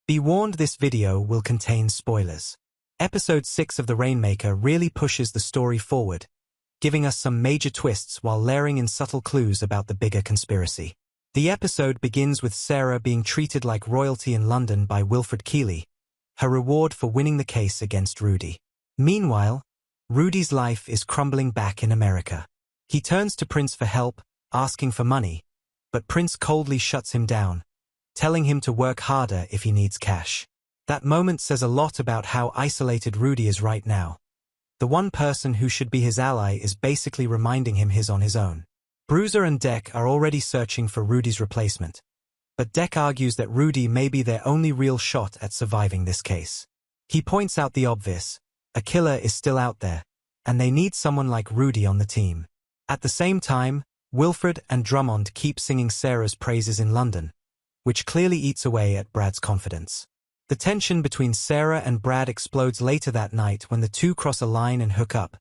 Be warned, this video will contain spoilers. Episode 6 of The Rainmaker really pushes the story forward, giving us some major twists while layering in subtle clues about the bigger conspiracy. The episode begins with Sarah being treated like royalty in London by Wilfred Keighley, her reward for winning the case against Rudy. Meanwhile, Rudy's life is crumbling back in America. He turns to Prince for help, asking for money, but Prince coldly shuts him down, telling him to work harder if he needs cash. That moment says a lot about how isolated Rudy is right now. The one person who should be his ally is basically reminding him he's on his own. Bruiser and Deck are already searching for Rudy's replacement, but Deck argues that Rudy may be their only real shot at surviving this case. He points out the obvious: a killer is still out there, and they need someone like Rudy on the team. At the same time, Wilfred and Drummond keep singing Sarah's praises in London, which clearly eats away at Brad's confidence. The tension between Sarah and Brad explodes later that night when the two cross a line and hook up,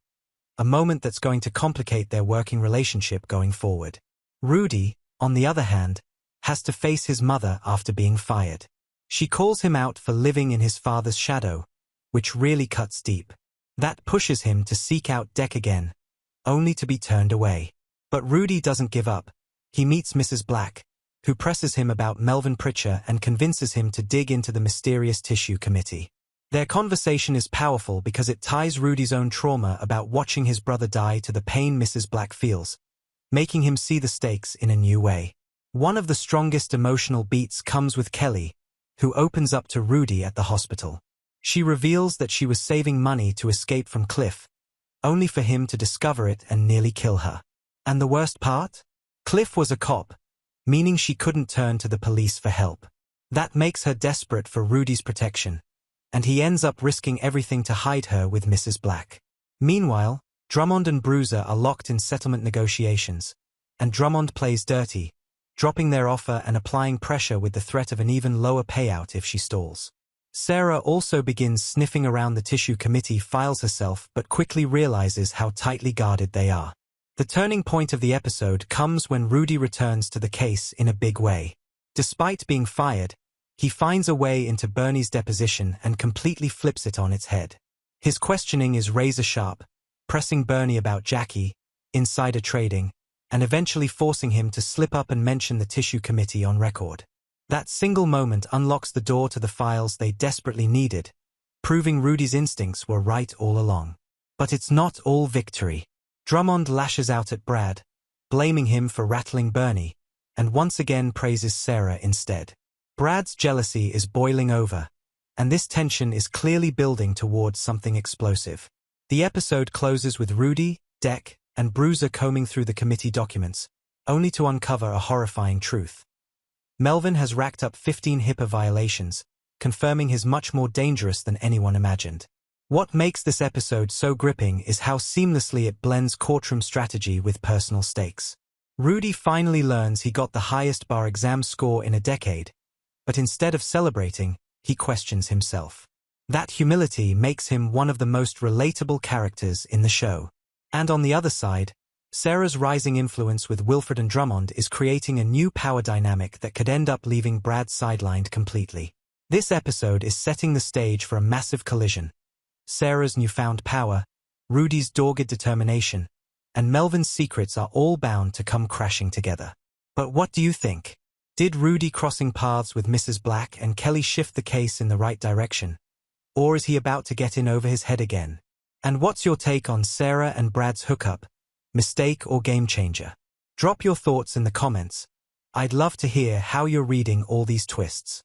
a moment that's going to complicate their working relationship going forward. Rudy, on the other hand, has to face his mother after being fired. She calls him out for living in his father's shadow, which really cuts deep. That pushes him to seek out Deck again, only to be turned away. But Rudy doesn't give up. He meets Mrs. Black, who presses him about Melvin Pritchard and convinces him to dig into the mysterious tissue committee. Their conversation is powerful because it ties Rudy's own trauma about watching his brother die to the pain Mrs. Black feels, making him see the stakes in a new way. One of the strongest emotional beats comes with Kelly, who opens up to Rudy at the hospital. She reveals that she was saving money to escape from Cliff, only for him to discover it and nearly kill her. And the worst part? Cliff was a cop, meaning she couldn't turn to the police for help. That makes her desperate for Rudy's protection, and he ends up risking everything to hide her with Mrs. Black. Meanwhile, Drummond and Bruiser are locked in settlement negotiations, and Drummond plays dirty, dropping their offer and applying pressure with the threat of an even lower payout if she stalls. Sarah also begins sniffing around the tissue committee files herself but quickly realizes how tightly guarded they are. The turning point of the episode comes when Rudy returns to the case in a big way. Despite being fired, he finds a way into Bernie's deposition and completely flips it on its head. His questioning is razor-sharp, pressing Bernie about Jackie, insider trading, and eventually forcing him to slip up and mention the tissue committee on record. That single moment unlocks the door to the files they desperately needed, proving Rudy's instincts were right all along. But it's not all victory. Drummond lashes out at Brad, blaming him for rattling Bernie, and once again praises Sarah instead. Brad's jealousy is boiling over, and this tension is clearly building towards something explosive. The episode closes with Rudy, Deck, and Bruiser combing through the committee documents, only to uncover a horrifying truth. Melvin has racked up 15 HIPAA violations, confirming he's much more dangerous than anyone imagined. What makes this episode so gripping is how seamlessly it blends courtroom strategy with personal stakes. Rudy finally learns he got the highest bar exam score in a decade, but instead of celebrating, he questions himself. That humility makes him one of the most relatable characters in the show. And on the other side, Sarah's rising influence with Wilfred and Drummond is creating a new power dynamic that could end up leaving Brad sidelined completely. This episode is setting the stage for a massive collision. Sarah's newfound power, Rudy's dogged determination, and Melvin's secrets are all bound to come crashing together. But what do you think? Did Rudy crossing paths with Mrs. Black and Kelly shift the case in the right direction? Or is he about to get in over his head again? And what's your take on Sarah and Brad's hookup? Mistake or game changer? Drop your thoughts in the comments. I'd love to hear how you're reading all these twists.